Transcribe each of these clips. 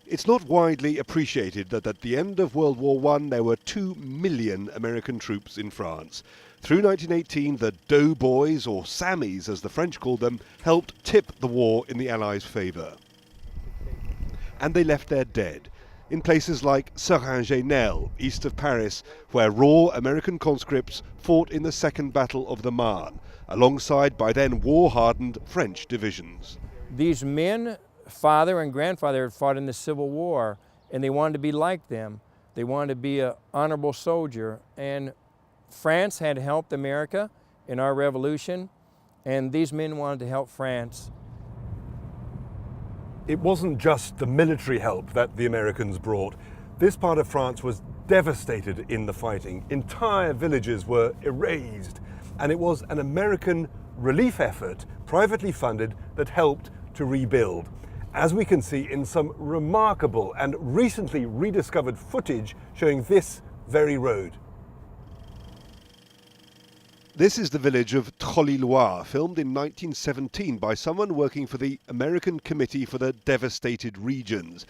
It's not widely appreciated that at the end of World War I there were 2 million American troops in France. Through 1918, the Doughboys, or Sammies as the French called them, helped tip the war in the Allies' favour. And they left their dead in places like Seringenelle, east of Paris, where raw American conscripts fought in the Second Battle of the Marne, alongside by then war-hardened French divisions. These men, father and grandfather, had fought in the Civil War, and they wanted to be like them. They wanted to be an honorable soldier, and France had helped America in our revolution, and these men wanted to help France. It wasn't just the military help that the Americans brought. This part of France was devastated in the fighting. Entire villages were erased, and it was an American relief effort, privately funded, that helped to rebuild. As we can see in some remarkable and recently rediscovered footage showing this very road. This is the village of Trolly-Loire, filmed in 1917 by someone working for the American Committee for the Devastated Regions.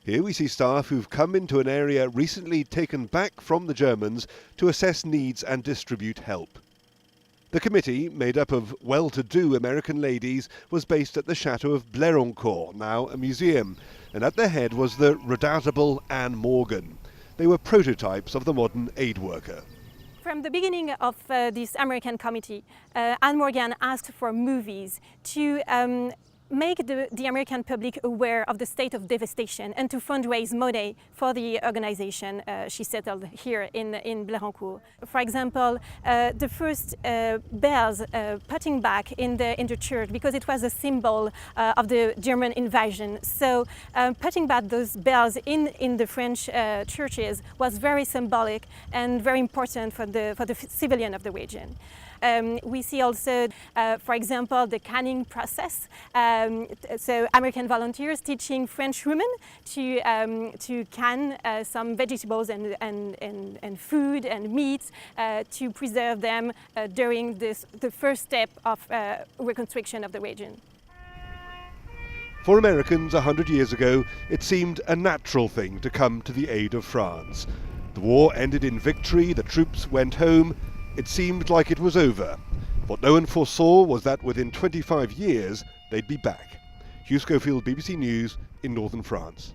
Here we see staff who've come into an area recently taken back from the Germans to assess needs and distribute help. The committee, made up of well-to-do American ladies, was based at the chateau of Blérancourt, now a museum, and at their head was the redoubtable Anne Morgan. They were prototypes of the modern aid worker. From the beginning of this American committee, Anne Morgan asked for movies to make the American public aware of the state of devastation and to fundraise money for the organization she settled here in Blérancourt. For example, the first bells putting back in the church, because it was a symbol of the German invasion. So putting back those bells in the French churches was very symbolic and very important for the civilian of the region. We see also, for example, the canning process. So American volunteers teaching French women to can some vegetables and food and meats to preserve them during the first step of reconstruction of the region. For Americans 100 years ago, it seemed a natural thing to come to the aid of France. The war ended in victory, the troops went home. It seemed like it was over. What no one foresaw was that within 25 years they'd be back. Hugh Schofield, BBC News in northern France.